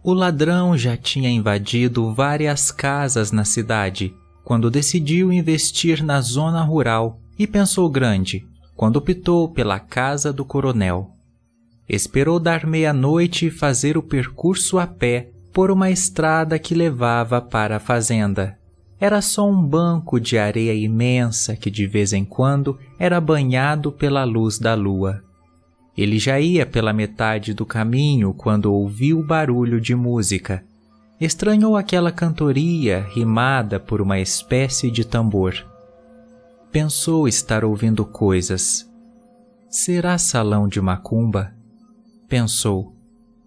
O ladrão já tinha invadido várias casas na cidade, quando decidiu investir na zona rural e pensou grande, quando optou pela casa do coronel. Esperou dar meia-noite e fazer o percurso a pé por uma estrada que levava para a fazenda. Era só um banco de areia imensa que de vez em quando era banhado pela luz da lua. Ele já ia pela metade do caminho quando ouviu o barulho de música. Estranhou aquela cantoria rimada por uma espécie de tambor. Pensou estar ouvindo coisas. Será salão de macumba? Pensou,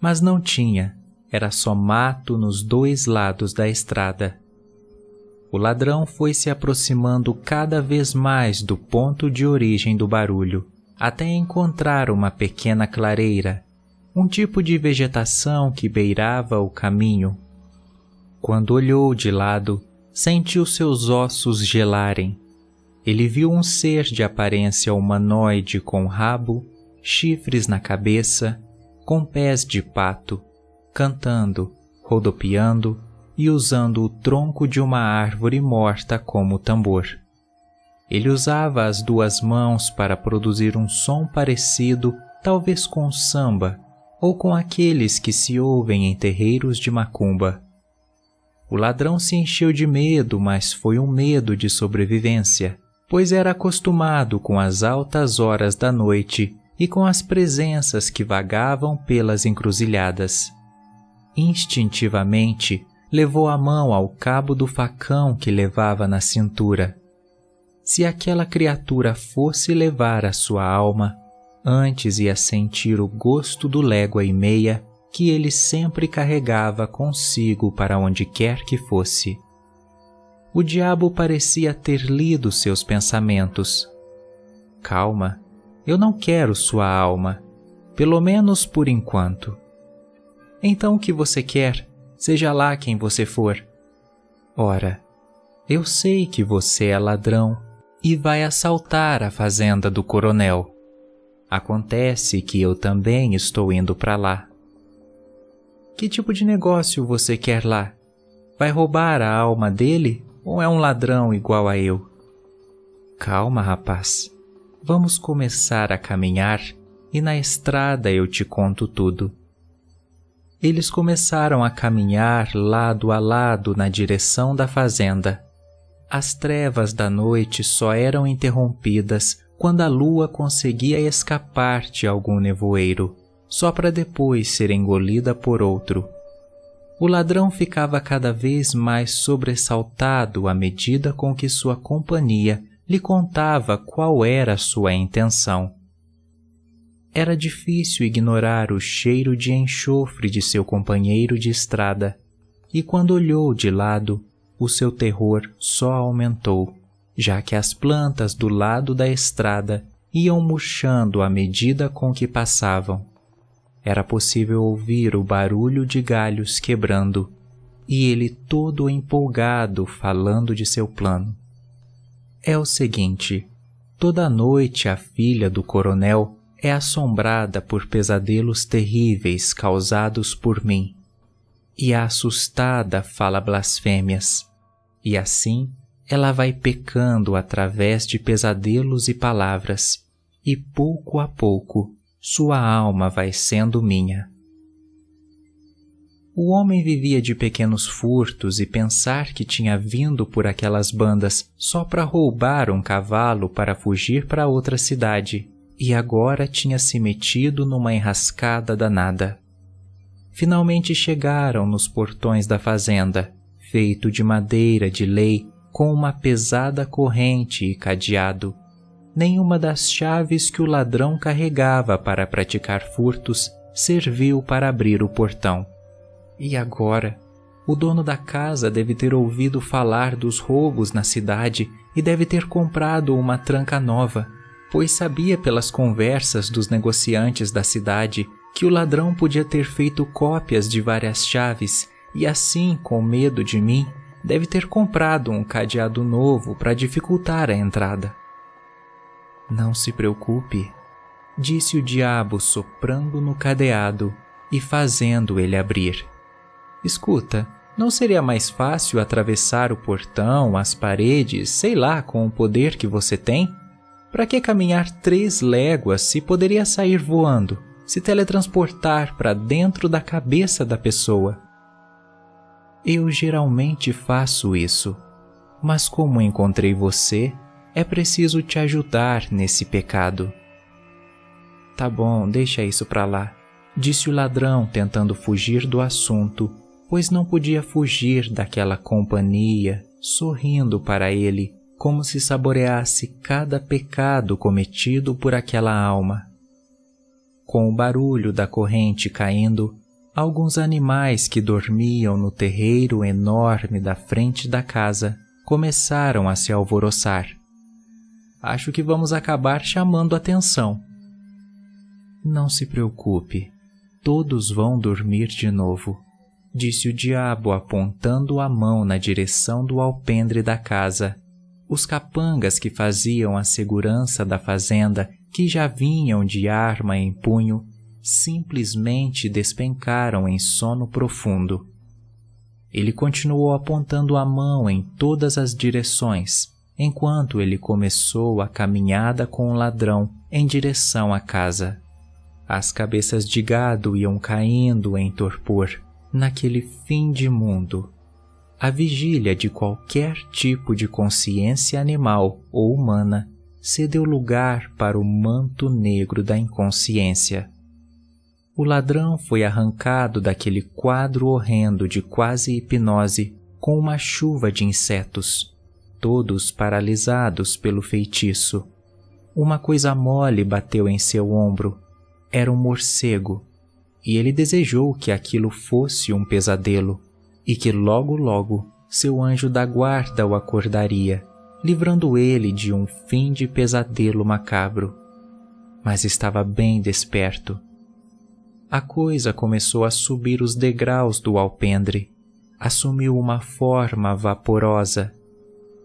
mas não tinha. Era só mato nos dois lados da estrada. O ladrão foi se aproximando cada vez mais do ponto de origem do barulho, até encontrar uma pequena clareira, um tipo de vegetação que beirava o caminho. Quando olhou de lado, sentiu seus ossos gelarem. Ele viu um ser de aparência humanoide com rabo, chifres na cabeça, com pés de pato, cantando, rodopiando e usando o tronco de uma árvore morta como tambor. Ele usava as duas mãos para produzir um som parecido, talvez com samba, ou com aqueles que se ouvem em terreiros de macumba. O ladrão se encheu de medo, mas foi um medo de sobrevivência, pois era acostumado com as altas horas da noite e com as presenças que vagavam pelas encruzilhadas. Instintivamente, levou a mão ao cabo do facão que levava na cintura. Se aquela criatura fosse levar a sua alma, antes ia sentir o gosto do légua e meia que ele sempre carregava consigo para onde quer que fosse. O diabo parecia ter lido seus pensamentos. Calma, eu não quero sua alma, pelo menos por enquanto. Então o que você quer, seja lá quem você for? Ora, eu sei que você é ladrão e vai assaltar a fazenda do coronel. Acontece que eu também estou indo para lá. Que tipo de negócio você quer lá? Vai roubar a alma dele ou é um ladrão igual a eu? Calma, rapaz. Vamos começar a caminhar e na estrada eu te conto tudo. Eles começaram a caminhar lado a lado na direção da fazenda. As trevas da noite só eram interrompidas quando a lua conseguia escapar de algum nevoeiro, só para depois ser engolida por outro. O ladrão ficava cada vez mais sobressaltado à medida com que sua companhia lhe contava qual era a sua intenção. Era difícil ignorar o cheiro de enxofre de seu companheiro de estrada, e quando olhou de lado, o seu terror só aumentou, já que as plantas do lado da estrada iam murchando à medida com que passavam. Era possível ouvir o barulho de galhos quebrando, e ele todo empolgado falando de seu plano. É o seguinte, toda noite a filha do coronel é assombrada por pesadelos terríveis causados por mim, e a assustada fala blasfêmias, e assim ela vai pecando através de pesadelos e palavras, e pouco a pouco sua alma vai sendo minha. O homem vivia de pequenos furtos e pensar que tinha vindo por aquelas bandas só para roubar um cavalo para fugir para outra cidade, e agora tinha se metido numa enrascada danada. Finalmente chegaram nos portões da fazenda, feito de madeira de lei, com uma pesada corrente e cadeado. Nenhuma das chaves que o ladrão carregava para praticar furtos serviu para abrir o portão. E agora, o dono da casa deve ter ouvido falar dos roubos na cidade e deve ter comprado uma tranca nova, pois sabia pelas conversas dos negociantes da cidade que o ladrão podia ter feito cópias de várias chaves e assim, com medo de mim, deve ter comprado um cadeado novo para dificultar a entrada. Não se preocupe, disse o diabo soprando no cadeado e fazendo ele abrir. Escuta, não seria mais fácil atravessar o portão, as paredes, sei lá, com o poder que você tem? Para que caminhar 3 léguas se poderia sair voando, se teletransportar para dentro da cabeça da pessoa? Eu geralmente faço isso, mas como encontrei você, é preciso te ajudar nesse pecado. Tá bom, deixa isso pra lá, disse o ladrão tentando fugir do assunto, pois não podia fugir daquela companhia, sorrindo para ele, como se saboreasse cada pecado cometido por aquela alma. Com o barulho da corrente caindo, alguns animais que dormiam no terreiro enorme da frente da casa começaram a se alvoroçar. Acho que vamos acabar chamando atenção. Não se preocupe, todos vão dormir de novo, disse o diabo apontando a mão na direção do alpendre da casa. Os capangas que faziam a segurança da fazenda, que já vinham de arma em punho, simplesmente despencaram em sono profundo. Ele continuou apontando a mão em todas as direções, enquanto ele começou a caminhada com o ladrão em direção à casa. As cabeças de gado iam caindo em torpor, naquele fim de mundo. A vigília de qualquer tipo de consciência animal ou humana cedeu lugar para o manto negro da inconsciência. O ladrão foi arrancado daquele quadro horrendo de quase hipnose com uma chuva de insetos, todos paralisados pelo feitiço. Uma coisa mole bateu em seu ombro. Era um morcego, e ele desejou que aquilo fosse um pesadelo, e que logo seu anjo da guarda o acordaria, livrando ele de um fim de pesadelo macabro. Mas estava bem desperto. A coisa começou a subir os degraus do alpendre, assumiu uma forma vaporosa.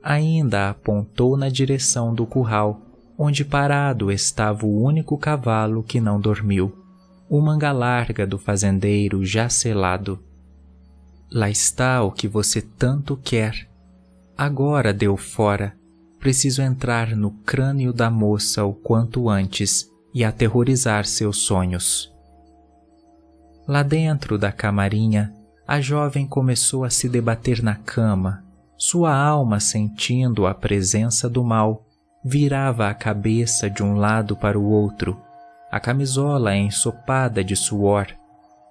Ainda apontou na direção do curral, onde parado estava o único cavalo que não dormiu, o manga larga do fazendeiro já selado. Lá está o que você tanto quer. Agora deu fora. Preciso entrar no crânio da moça o quanto antes e aterrorizar seus sonhos. Lá dentro da camarinha, a jovem começou a se debater na cama. Sua alma, sentindo a presença do mal, virava a cabeça de um lado para o outro, a camisola ensopada de suor.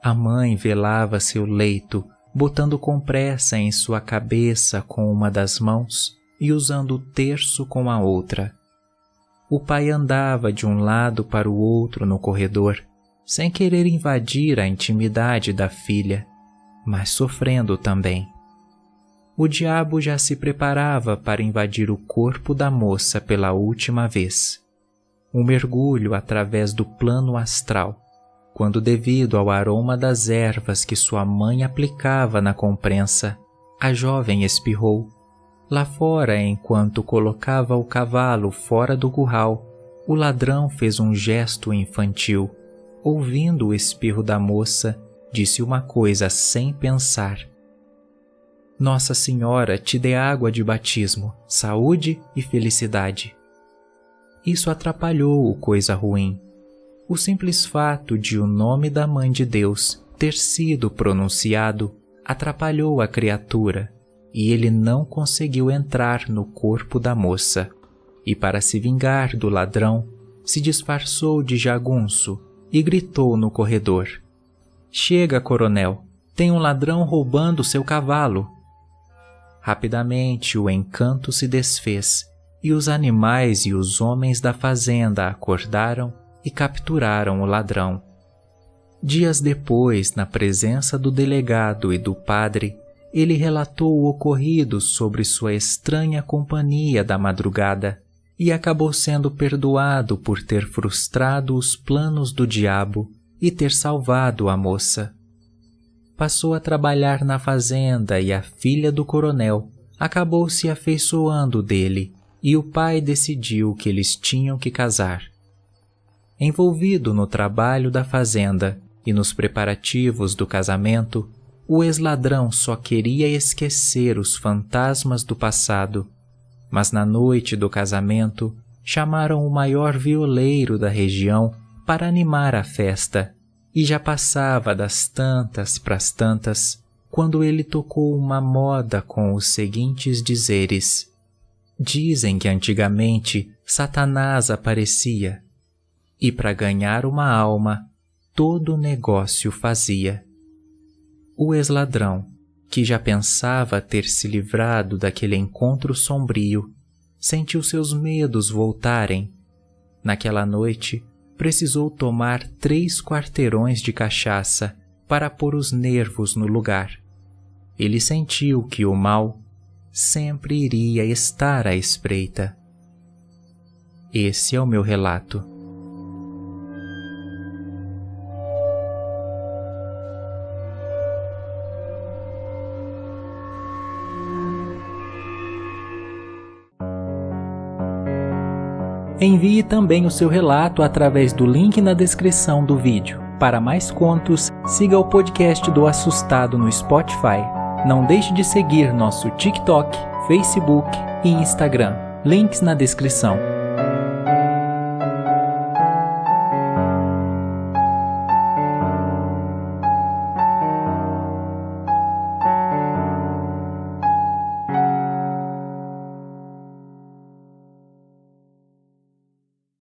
A mãe velava seu leito, botando compressa em sua cabeça com uma das mãos e usando o terço com a outra. O pai andava de um lado para o outro no corredor, sem querer invadir a intimidade da filha, mas sofrendo também. O diabo já se preparava para invadir o corpo da moça pela última vez. Um mergulho através do plano astral, quando, devido ao aroma das ervas que sua mãe aplicava na comprensa, a jovem espirrou. Lá fora, enquanto colocava o cavalo fora do curral, o ladrão fez um gesto infantil. Ouvindo o espirro da moça, disse uma coisa sem pensar. Nossa Senhora te dê água de batismo, saúde e felicidade. Isso atrapalhou o coisa ruim. O simples fato de o nome da Mãe de Deus ter sido pronunciado atrapalhou a criatura, e ele não conseguiu entrar no corpo da moça. E para se vingar do ladrão, se disfarçou de jagunço e gritou no corredor: Chega, coronel, tem um ladrão roubando seu cavalo. Rapidamente o encanto se desfez, e os animais e os homens da fazenda acordaram e capturaram o ladrão. Dias depois, na presença do delegado e do padre, ele relatou o ocorrido sobre sua estranha companhia da madrugada e acabou sendo perdoado por ter frustrado os planos do diabo e ter salvado a moça. Passou a trabalhar na fazenda e a filha do coronel acabou se afeiçoando dele e o pai decidiu que eles tinham que casar. Envolvido no trabalho da fazenda e nos preparativos do casamento, O ex-ladrão só queria esquecer os fantasmas do passado, mas na noite do casamento chamaram o maior violeiro da região para animar a festa, e já passava das tantas pras tantas quando ele tocou uma moda com os seguintes dizeres: dizem que antigamente Satanás aparecia, e para ganhar uma alma todo negócio fazia. O ex-ladrão, que já pensava ter se livrado daquele encontro sombrio, sentiu seus medos voltarem. Naquela noite, precisou tomar 3 quarteirões de cachaça para pôr os nervos no lugar. Ele sentiu que o mal sempre iria estar à espreita. Esse é o meu relato. Envie também o seu relato através do link na descrição do vídeo. Para mais contos, siga o podcast do Assustado no Spotify. Não deixe de seguir nosso TikTok, Facebook e Instagram. Links na descrição.